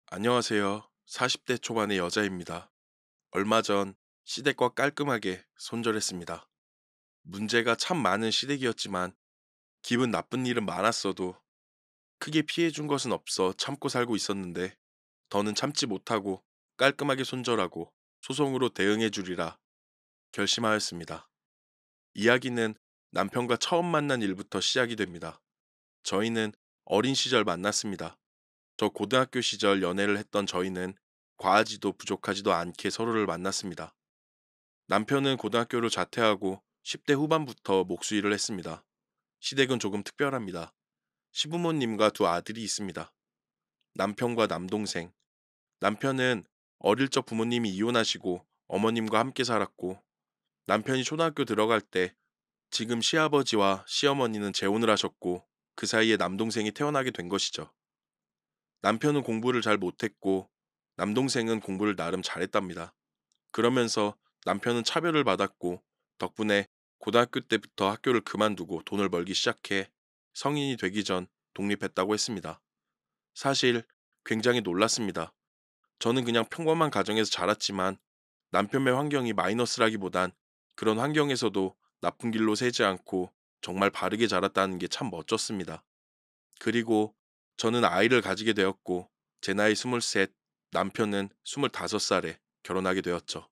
안녕하세요. 40대 초반의 여자입니다. 얼마 전 시댁과 깔끔하게 손절했습니다. 문제가 참 많은 시댁이었지만 기분 나쁜 일은 많았어도 크게 피해준 것은 없어 참고 살고 있었는데 더는 참지 못하고 깔끔하게 손절하고 소송으로 대응해 주리라 결심하였습니다. 이야기는 남편과 처음 만난 일부터 시작이 됩니다. 저희는 어린 시절 만났습니다. 저 고등학교 시절 연애를 했던 저희는 과하지도 부족하지도 않게 서로를 만났습니다. 남편은 고등학교를 자퇴하고 10대 후반부터 목수일을 했습니다. 시댁은 조금 특별합니다. 시부모님과 두 아들이 있습니다. 남편과 남동생. 남편은 어릴 적 부모님이 이혼하시고 어머님과 함께 살았고 남편이 초등학교 들어갈 때 지금 시아버지와 시어머니는 재혼을 하셨고 그 사이에 남동생이 태어나게 된 것이죠. 남편은 공부를 잘 못했고 남동생은 공부를 나름 잘했답니다. 그러면서 남편은 차별을 받았고 덕분에 고등학교 때부터 학교를 그만두고 돈을 벌기 시작해 성인이 되기 전 독립했다고 했습니다. 사실 굉장히 놀랐습니다. 저는 그냥 평범한 가정에서 자랐지만 남편의 환경이 마이너스라기보단 그런 환경에서도 나쁜 길로 새지 않고 정말 바르게 자랐다는 게 참 멋졌습니다. 그리고 저는 아이를 가지게 되었고 제 나이 23, 남편은 25살에 결혼하게 되었죠.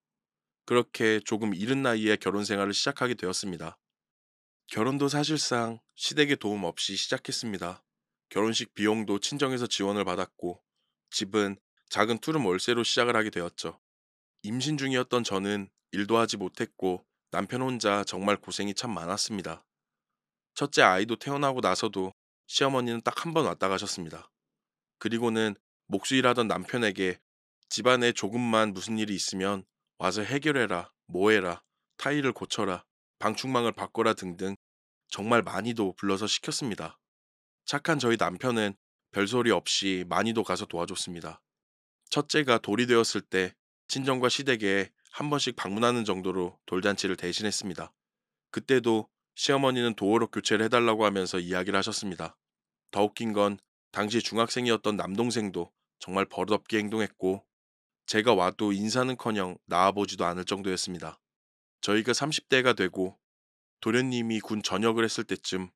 그렇게 조금 이른 나이에 결혼 생활을 시작하게 되었습니다. 결혼도 사실상 시댁의 도움 없이 시작했습니다. 결혼식 비용도 친정에서 지원을 받았고 집은 작은 투룸 월세로 시작을 하게 되었죠. 임신 중이었던 저는 일도 하지 못했고 남편 혼자 정말 고생이 참 많았습니다. 첫째 아이도 태어나고 나서도 시어머니는 딱 한 번 왔다 가셨습니다. 그리고는 목수일하던 남편에게 집안에 조금만 무슨 일이 있으면 와서 해결해라, 뭐해라, 타일을 고쳐라, 방충망을 바꿔라 등등 정말 많이도 불러서 시켰습니다. 착한 저희 남편은 별소리 없이 많이도 가서 도와줬습니다. 첫째가 돌이 되었을 때 친정과 시댁에 한 번씩 방문하는 정도로 돌잔치를 대신했습니다. 그때도 시어머니는 도어로 교체를 해달라고 하면서 이야기를 하셨습니다. 더 웃긴 건 당시 중학생이었던 남동생도 정말 버릇없게 행동했고 제가 와도 인사는커녕 나와보지도 않을 정도였습니다. 저희가 30대가 되고 도련님이 군 전역을 했을 때쯤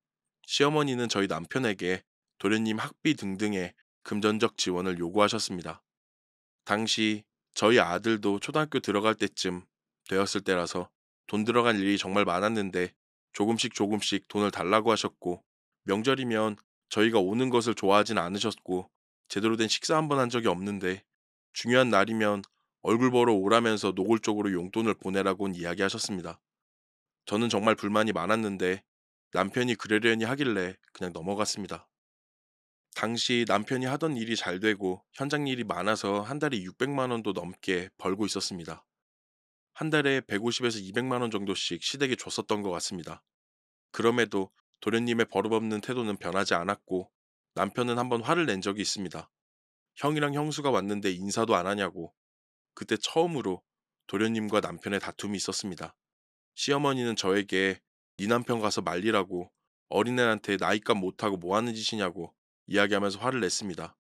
시어머니는 저희 남편에게 도련님 학비 등등의 금전적 지원을 요구하셨습니다. 당시 저희 아들도 초등학교 들어갈 때쯤 되었을 때라서 돈 들어간 일이 정말 많았는데 조금씩 조금씩 돈을 달라고 하셨고 명절이면 저희가 오는 것을 좋아하진 않으셨고 제대로 된 식사 한 번 한 적이 없는데 중요한 날이면 얼굴 보러 오라면서 노골적으로 용돈을 보내라곤 이야기하셨습니다. 저는 정말 불만이 많았는데 남편이 그러려니 하길래 그냥 넘어갔습니다. 당시 남편이 하던 일이 잘 되고 현장 일이 많아서 한 달에 600만 원도 넘게 벌고 있었습니다. 한 달에 150에서 200만 원 정도씩 시댁에 줬었던 것 같습니다. 그럼에도 도련님의 버릇없는 태도는 변하지 않았고 남편은 한번 화를 낸 적이 있습니다. 형이랑 형수가 왔는데 인사도 안 하냐고. 그때 처음으로 도련님과 남편의 다툼이 있었습니다. 시어머니는 저에게 네 남편 가서 말리라고 어린애한테 나이값 못하고 뭐 하는 짓이냐고 이야기하면서 화를 냈습니다.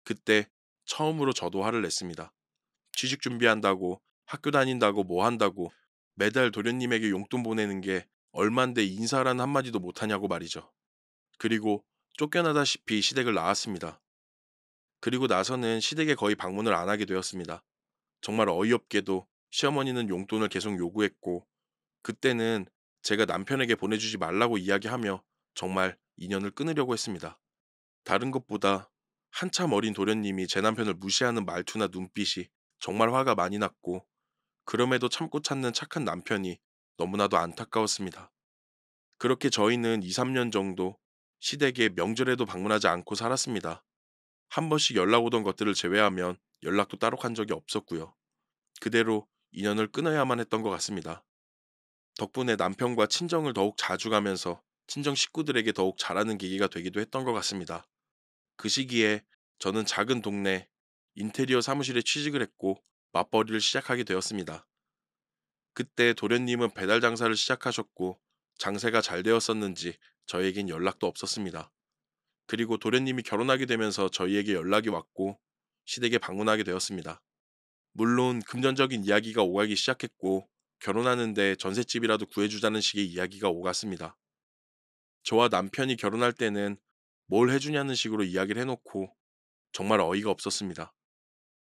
그때 처음으로 저도 화를 냈습니다. 취직 준비한다고 학교 다닌다고 뭐 한다고 매달 도련님에게 용돈 보내는 게 얼만데 인사라는 한마디도 못하냐고 말이죠. 그리고 쫓겨나다시피 시댁을 나왔습니다. 그리고 나서는 시댁에 거의 방문을 안 하게 되었습니다. 정말 어이없게도 시어머니는 용돈을 계속 요구했고 그때는 제가 남편에게 보내주지 말라고 이야기하며 정말 인연을 끊으려고 했습니다. 다른 것보다 한참 어린 도련님이 제 남편을 무시하는 말투나 눈빛이 정말 화가 많이 났고 그럼에도 참고 찾는 착한 남편이 너무나도 안타까웠습니다. 그렇게 저희는 2, 3년 정도 시댁에 명절에도 방문하지 않고 살았습니다. 한 번씩 연락 오던 것들을 제외하면 연락도 따로 한 적이 없었고요. 그대로 인연을 끊어야만 했던 것 같습니다. 덕분에 남편과 친정을 더욱 자주 가면서 친정 식구들에게 더욱 잘하는 계기가 되기도 했던 것 같습니다. 그 시기에 저는 작은 동네 인테리어 사무실에 취직을 했고 맞벌이를 시작하게 되었습니다. 그때 도련님은 배달 장사를 시작하셨고 장세가 잘 되었었는지 저에겐 연락도 없었습니다. 그리고 도련님이 결혼하게 되면서 저희에게 연락이 왔고 시댁에 방문하게 되었습니다. 물론 금전적인 이야기가 오가기 시작했고 결혼하는데 전셋집이라도 구해주자는 식의 이야기가 오갔습니다. 저와 남편이 결혼할 때는 뭘 해주냐는 식으로 이야기를 해놓고 정말 어이가 없었습니다.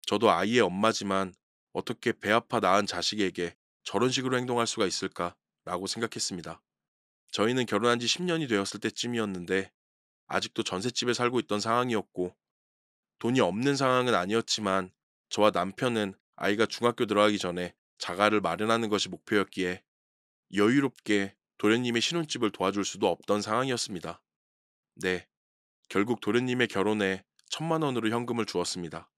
저도 아이의 엄마지만 어떻게 배 아파 낳은 자식에게 저런 식으로 행동할 수가 있을까라고 생각했습니다. 저희는 결혼한 지 10년이 되었을 때쯤이었는데 아직도 전셋집에 살고 있던 상황이었고 돈이 없는 상황은 아니었지만 저와 남편은 아이가 중학교 들어가기 전에 자가를 마련하는 것이 목표였기에 여유롭게 도련님의 신혼집을 도와줄 수도 없던 상황이었습니다. 네, 결국 도련님의 결혼에 1,000만 원으로 현금을 주었습니다.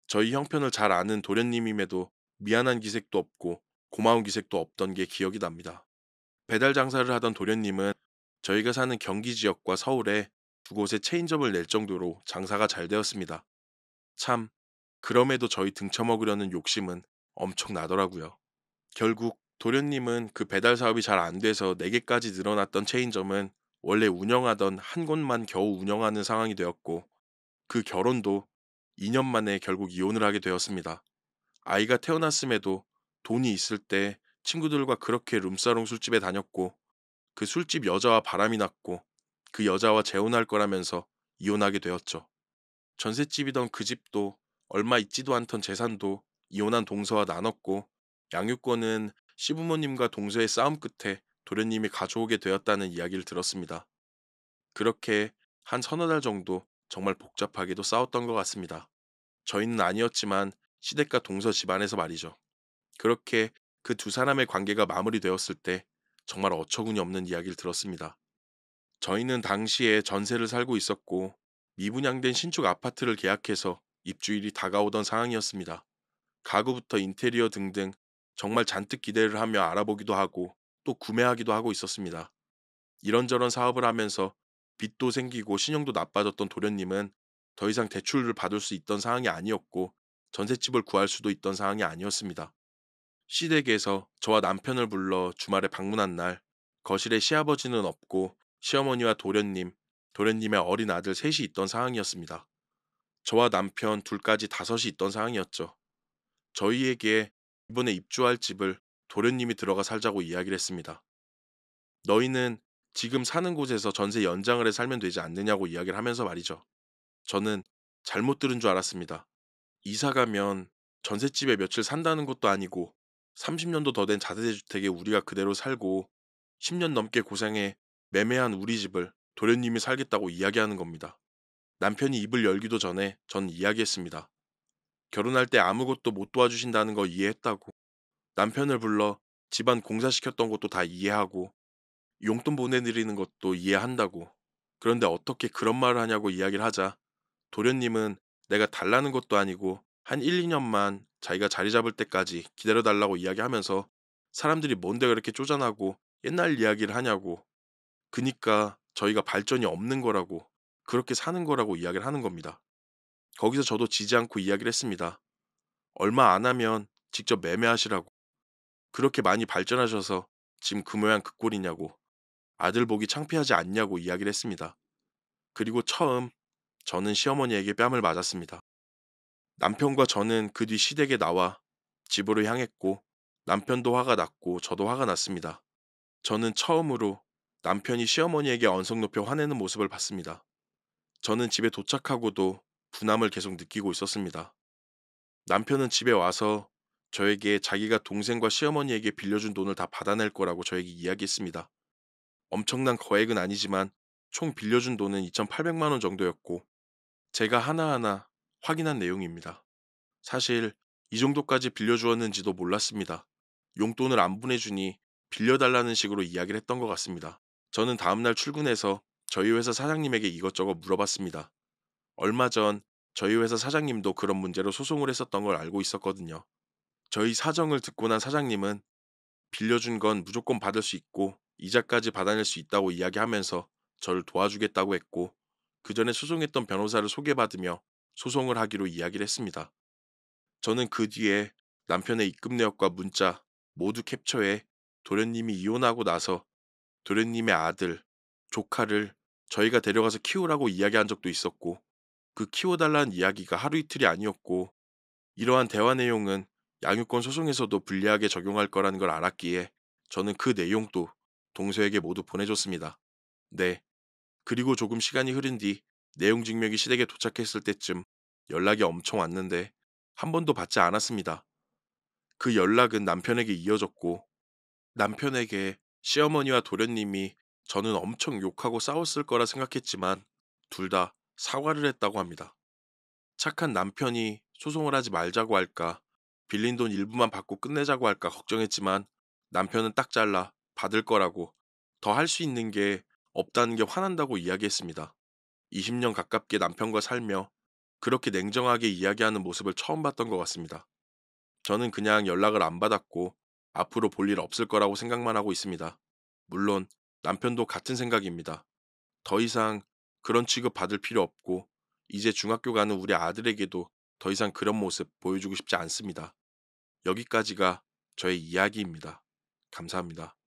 저희 형편을 잘 아는 도련님임에도 미안한 기색도 없고 고마운 기색도 없던 게 기억이 납니다. 배달 장사를 하던 도련님은 저희가 사는 경기 지역과 서울에 두 곳에 체인점을 낼 정도로 장사가 잘 되었습니다. 참, 그럼에도 저희 등쳐먹으려는 욕심은 엄청 나더라고요. 결국 도련님은 그 배달 사업이 잘 안 돼서 4개까지 늘어났던 체인점은 원래 운영하던 한 곳만 겨우 운영하는 상황이 되었고 그 결혼도 2년 만에 결국 이혼을 하게 되었습니다. 아이가 태어났음에도 돈이 있을 때 친구들과 그렇게 룸사롱 술집에 다녔고 그 술집 여자와 바람이 났고 그 여자와 재혼할 거라면서 이혼하게 되었죠. 전셋집이던 그 집도 얼마 있지도 않던 재산도 이혼한 동서와 나눴고 양육권은 시부모님과 동서의 싸움 끝에 도련님이 가져오게 되었다는 이야기를 들었습니다. 그렇게 한 서너 달 정도 정말 복잡하게도 싸웠던 것 같습니다. 저희는 아니었지만 시댁과 동서 집안에서 말이죠. 그렇게 그 두 사람의 관계가 마무리되었을 때 정말 어처구니 없는 이야기를 들었습니다. 저희는 당시에 전세를 살고 있었고 미분양된 신축 아파트를 계약해서 입주일이 다가오던 상황이었습니다. 가구부터 인테리어 등등 정말 잔뜩 기대를 하며 알아보기도 하고 또 구매하기도 하고 있었습니다. 이런저런 사업을 하면서 빚도 생기고 신용도 나빠졌던 도련님은 더 이상 대출을 받을 수 있던 상황이 아니었고 전셋집을 구할 수도 있던 상황이 아니었습니다. 시댁에서 저와 남편을 불러 주말에 방문한 날 거실에 시아버지는 없고 시어머니와 도련님, 도련님의 어린 아들 셋이 있던 상황이었습니다. 저와 남편 둘까지 다섯이 있던 상황이었죠. 저희에게 이번에 입주할 집을 도련님이 들어가 살자고 이야기를 했습니다. 너희는 지금 사는 곳에서 전세 연장을 해 살면 되지 않느냐고 이야기를 하면서 말이죠. 저는 잘못 들은 줄 알았습니다. 이사 가면 전셋집에 며칠 산다는 것도 아니고 30년도 더 된 다세대주택에 우리가 그대로 살고 10년 넘게 고생해 매매한 우리 집을 도련님이 살겠다고 이야기하는 겁니다. 남편이 입을 열기도 전에 전 이야기했습니다. 결혼할 때 아무것도 못 도와주신다는 거 이해했다고. 남편을 불러 집안 공사시켰던 것도 다 이해하고 용돈 보내드리는 것도 이해한다고. 그런데 어떻게 그런 말을 하냐고 이야기를 하자 도련님은 내가 달라는 것도 아니고 한 1, 2년만 자기가 자리 잡을 때까지 기다려달라고 이야기하면서 사람들이 뭔데 그렇게 쪼잔하고 옛날 이야기를 하냐고. 그니까 저희가 발전이 없는 거라고 그렇게 사는 거라고 이야기를 하는 겁니다. 거기서 저도 지지 않고 이야기를 했습니다. 얼마 안 하면 직접 매매하시라고. 그렇게 많이 발전하셔서 지금 그 모양 그 꼴이냐고. 아들 보기 창피하지 않냐고 이야기를 했습니다. 그리고 처음 저는 시어머니에게 뺨을 맞았습니다. 남편과 저는 그 뒤 시댁에 나와 집으로 향했고 남편도 화가 났고 저도 화가 났습니다. 저는 처음으로 남편이 시어머니에게 언성 높여 화내는 모습을 봤습니다. 저는 집에 도착하고도 분함을 계속 느끼고 있었습니다. 남편은 집에 와서 저에게 자기가 동생과 시어머니에게 빌려준 돈을 다 받아낼 거라고 저에게 이야기했습니다. 엄청난 거액은 아니지만 총 빌려준 돈은 2,800만 원 정도였고 제가 하나하나 확인한 내용입니다. 사실 이 정도까지 빌려주었는지도 몰랐습니다. 용돈을 안 보내주니 빌려달라는 식으로 이야기를 했던 것 같습니다. 저는 다음날 출근해서 저희 회사 사장님에게 이것저것 물어봤습니다. 얼마 전 저희 회사 사장님도 그런 문제로 소송을 했었던 걸 알고 있었거든요. 저희 사정을 듣고 난 사장님은 빌려준 건 무조건 받을 수 있고 이자까지 받아낼 수 있다고 이야기하면서 저를 도와주겠다고 했고 그 전에 소송했던 변호사를 소개받으며 소송을 하기로 이야기를 했습니다. 저는 그 뒤에 남편의 입금 내역과 문자 모두 캡처해 도련님이 이혼하고 나서 도련님의 아들, 조카를 저희가 데려가서 키우라고 이야기한 적도 있었고 그 키워달라는 이야기가 하루 이틀이 아니었고 이러한 대화 내용은 양육권 소송에서도 불리하게 적용할 거라는 걸 알았기에 저는 그 내용도 동서에게 모두 보내줬습니다. 네. 그리고 조금 시간이 흐른 뒤 내용 증명이 시댁에 도착했을 때쯤 연락이 엄청 왔는데 한 번도 받지 않았습니다. 그 연락은 남편에게 이어졌고 남편에게 시어머니와 도련님이 저는 엄청 욕하고 싸웠을 거라 생각했지만 둘 다 사과를 했다고 합니다. 착한 남편이 소송을 하지 말자고 할까, 빌린 돈 일부만 받고 끝내자고 할까 걱정했지만 남편은 딱 잘라 받을 거라고 더 할 수 있는 게 없다는 게 화난다고 이야기했습니다. 20년 가깝게 남편과 살며 그렇게 냉정하게 이야기하는 모습을 처음 봤던 것 같습니다. 저는 그냥 연락을 안 받았고 앞으로 볼 일 없을 거라고 생각만 하고 있습니다. 물론 남편도 같은 생각입니다. 더 이상 그런 취급 받을 필요 없고 이제 중학교 가는 우리 아들에게도 더 이상 그런 모습 보여주고 싶지 않습니다. 여기까지가 저의 이야기입니다. 감사합니다.